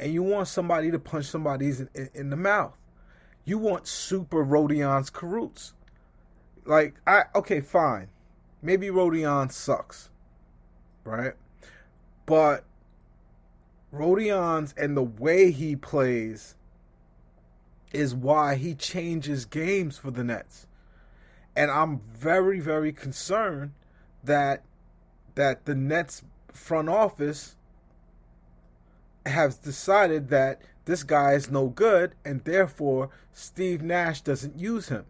and you want somebody to punch somebody in the mouth. You want super Rodion's Caroots. Like, okay, fine. Maybe Rodion sucks, right? But Rodion's and the way he plays is why he changes games for the Nets. And I'm very, very concerned that the Nets front office has decided that this guy is no good, and therefore Steve Nash doesn't use him.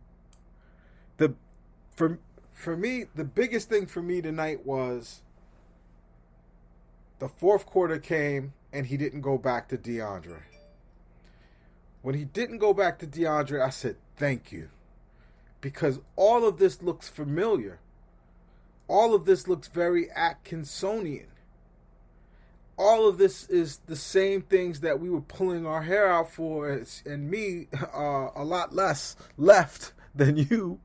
For me, the biggest thing for me tonight was the fourth quarter came and he didn't go back to Deandre. When he didn't go back to Deandre, I said, thank you. Because all of this looks familiar. All of this looks very Atkinsonian. All of this is the same things that we were pulling our hair out for, and me a lot less left than you.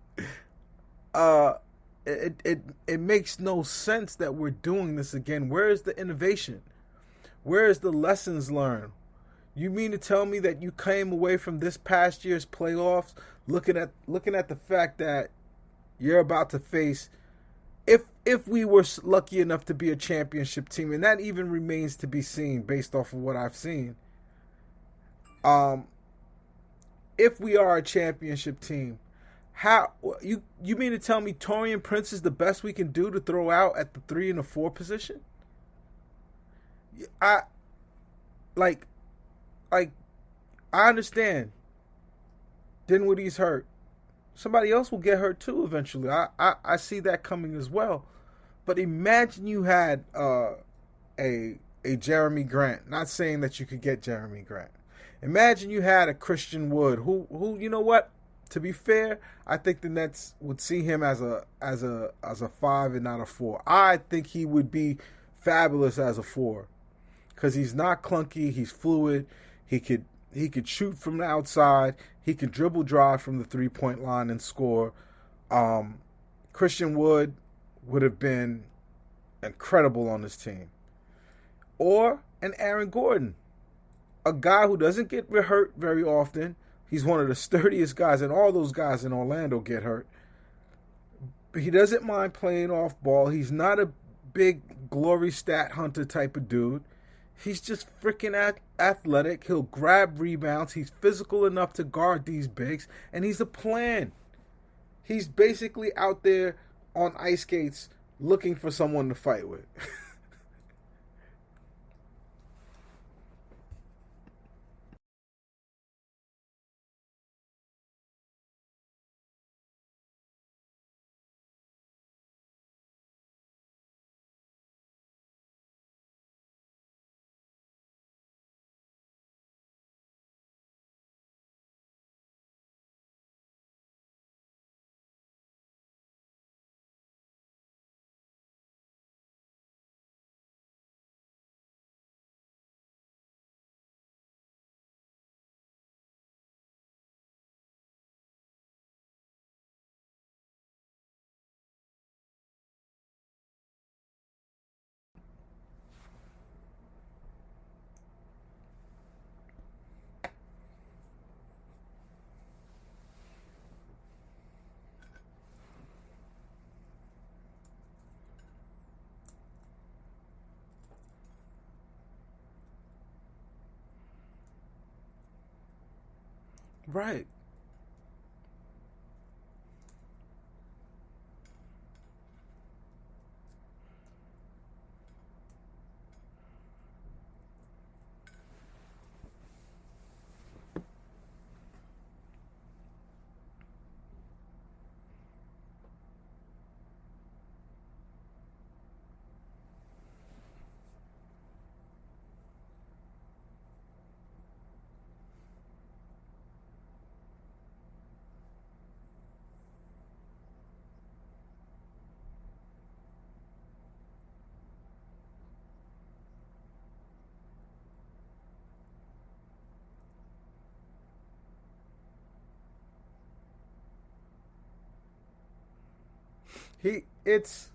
It makes no sense that we're doing this again. Where is the innovation? Where is the lessons learned? You mean to tell me that you came away from this past year's playoffs looking at the fact that you're about to face, if we were lucky enough to be a championship team, and that even remains to be seen based off of what I've seen. If we are a championship team, how you mean to tell me Taurean Prince is the best we can do to throw out at the 3 and the 4 position? I understand Dinwiddie's hurt. Somebody else will get hurt too eventually. I see that coming as well. But imagine you had a Jeremy Grant. Not saying that you could get Jeremy Grant. Imagine you had a Christian Wood who you know what? To be fair, I think the Nets would see him as a 5 and not a 4. I think he would be fabulous as a 4 because he's not clunky. He's fluid. He could shoot from the outside. He could dribble drive from the 3-point line and score. Christian Wood would have been incredible on this team. Or an Aaron Gordon, a guy who doesn't get hurt very often. He's one of the sturdiest guys, and all those guys in Orlando get hurt. But he doesn't mind playing off ball. He's not a big glory stat hunter type of dude. He's just freaking athletic. He'll grab rebounds. He's physical enough to guard these bigs, and he's a plan. He's basically out there on ice skates looking for someone to fight with. Right. It's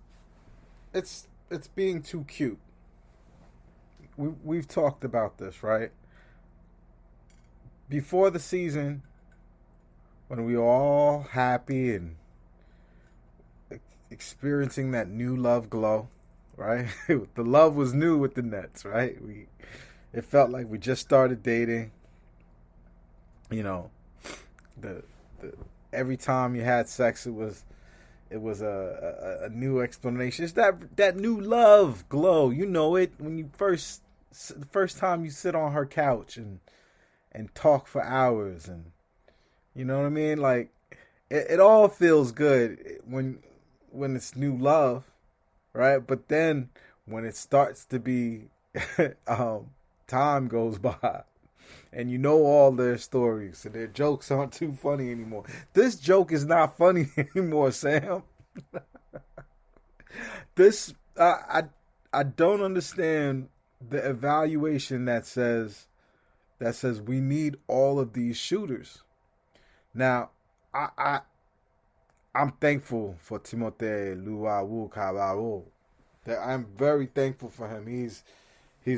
being too cute. We've talked about this, right? before the season, when we were all happy and experiencing that new love glow, right? The love was new with the Nets, right? It felt like we just started dating. You know, the every time you had sex, it was a new explanation. It's that new love glow. You know it when the first time you sit on her couch and talk for hours, and you know what I mean. Like it all feels good when it's new love, right? But then when it starts to be time goes by, and you know all their stories, and their jokes aren't too funny anymore. This joke is not funny anymore, Sam. This I don't understand the evaluation that says we need all of these shooters. Now, I'm thankful for Timothée Luwawu-Cabarrot. I'm very thankful for him. He's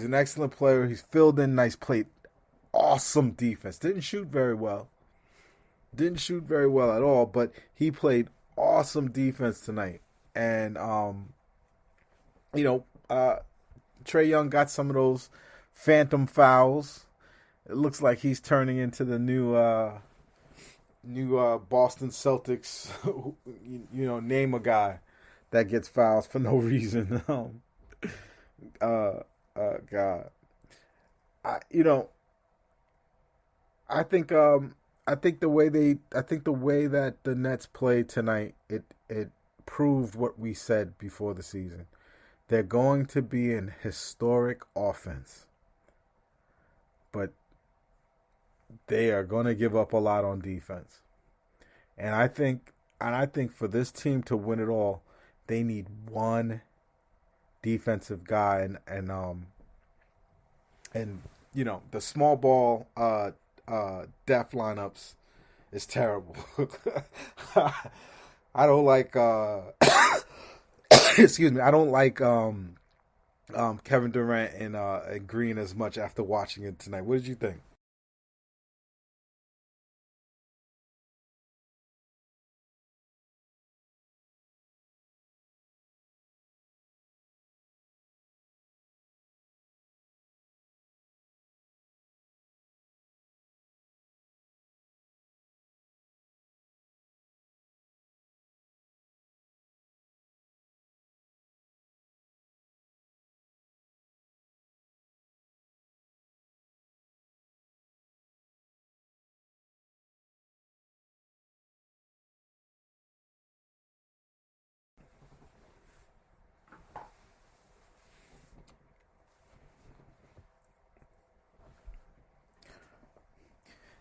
an excellent player. He's filled in nice, played awesome defense. Didn't shoot very well at all, but he played awesome defense tonight. And Trae Young got some of those phantom fouls. It looks like he's turning into the new Boston Celtics. Name a guy that gets fouls for no reason. God, I think the way that the Nets played tonight, it proved what we said before the season. They're going to be an historic offense, but they are going to give up a lot on defense. And I think for this team to win it all, they need one defensive guy, and the small ball def lineups is terrible. I don't like excuse me. I don't like Kevin Durant and Green as much after watching it tonight. What did you think?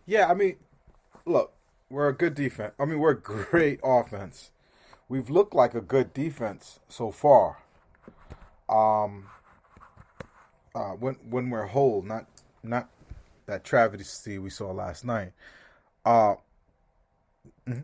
Yeah, I mean, look, we're a good defense. I mean, we're a great offense. We've looked like a good defense so far. Um, when we're whole, not that travesty we saw last night. Uh, mhm.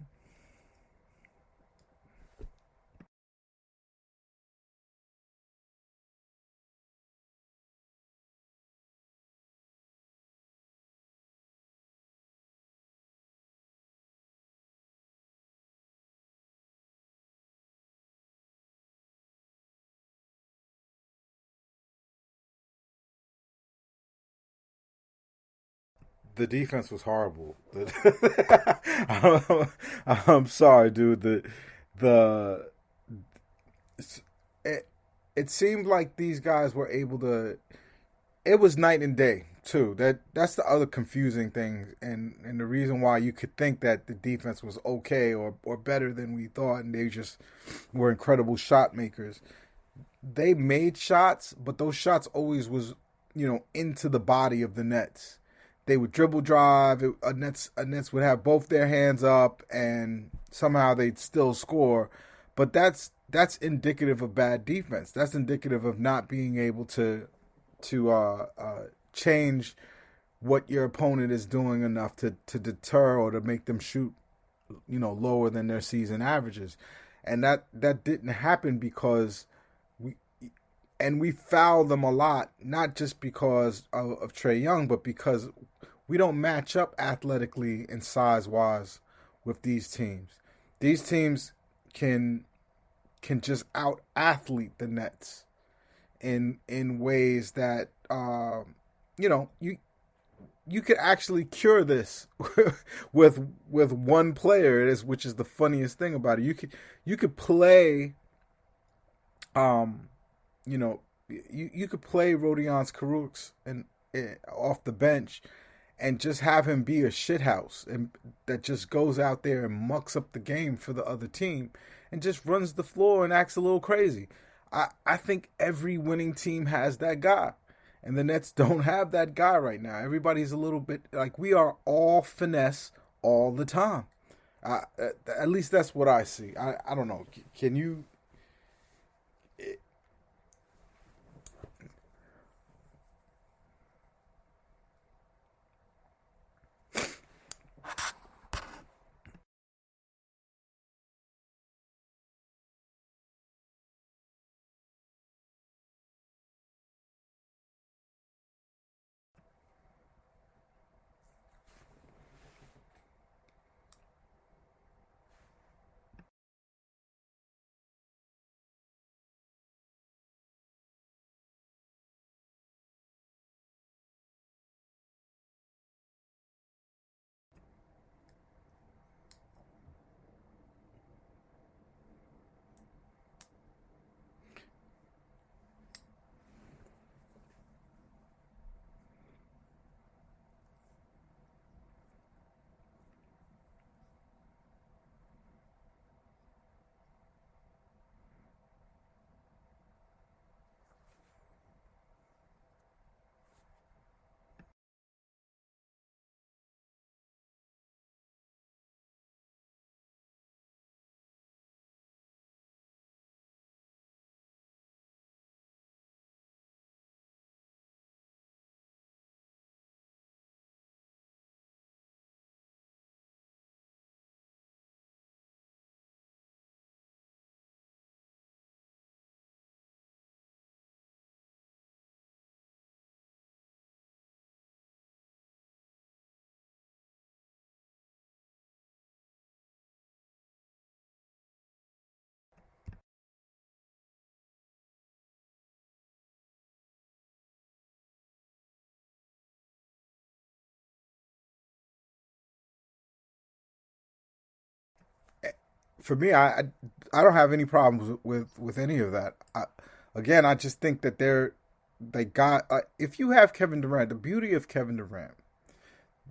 The defense was horrible. I'm sorry, dude. The it, it seemed like these guys were able to. It was night and day too. That's the other confusing thing, and the reason why you could think that the defense was okay or better than we thought, and they just were incredible shot makers. They made shots, but those shots always was into the body of the Nets. They would dribble drive. A Nets would have both their hands up, and somehow they'd still score. But that's indicative of bad defense. That's indicative of not being able to change what your opponent is doing enough to deter or to make them shoot lower than their season averages. And that didn't happen because we we fouled them a lot, not just because of Trae Young, but because we don't match up athletically and size wise with these teams. These teams can just out athlete the Nets in ways that you could actually cure this with one player, which is the funniest thing about it. You could play you could play Rodions Kurucs and off the bench and just have him be a shithouse and that just goes out there and mucks up the game for the other team and just runs the floor and acts a little crazy. I think every winning team has that guy. And the Nets don't have that guy right now. Everybody's a little bit like we are all finesse all the time. At least that's what I see. I don't know. Can you? For me, I don't have any problems with any of that. Again, I just think that they got if you have Kevin Durant, the beauty of Kevin Durant,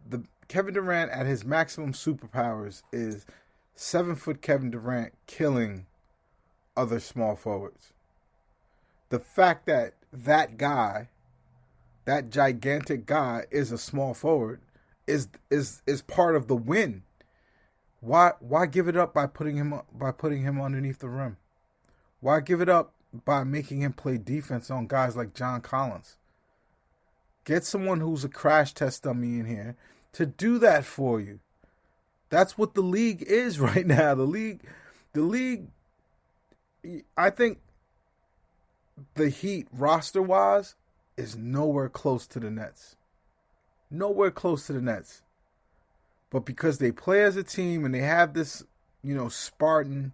the Kevin Durant at his maximum superpowers is 7 foot Kevin Durant killing other small forwards. The fact that guy, that gigantic guy, is a small forward is part of the win. Why give it up by putting him underneath the rim? Why give it up by making him play defense on guys like John Collins? Get someone who's a crash test dummy in here to do that for you. That's what the league is right now. The league. I think the Heat roster wise is nowhere close to the Nets. Nowhere close to the Nets. But because they play as a team and they have this, Spartan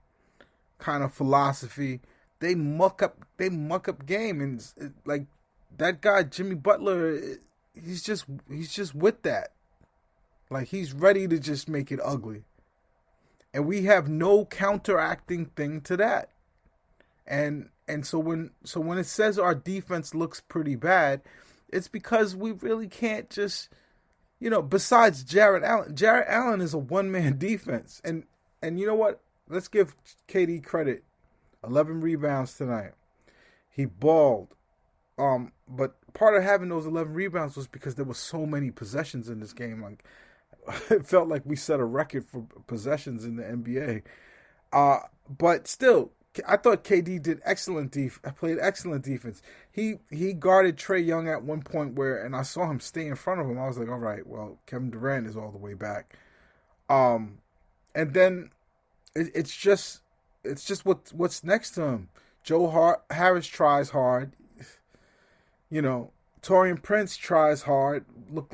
kind of philosophy, they muck up game, and like that guy Jimmy Butler, he's just with that. Like he's ready to just make it ugly. And we have no counteracting thing to that. And so when it says our defense looks pretty bad, it's because we really can't just besides Jarrett Allen is a one-man defense. And you know what? Let's give KD credit. 11 rebounds tonight. He balled. But part of having those 11 rebounds was because there were so many possessions in this game. Like it felt like we set a record for possessions in the NBA. But still, I thought KD did played excellent defense. He guarded Trae Young at one point and I saw him stay in front of him. I was like, all right, well, Kevin Durant is all the way back. And then it's just what's next to him. Harris tries hard. Taurean Prince tries hard. Look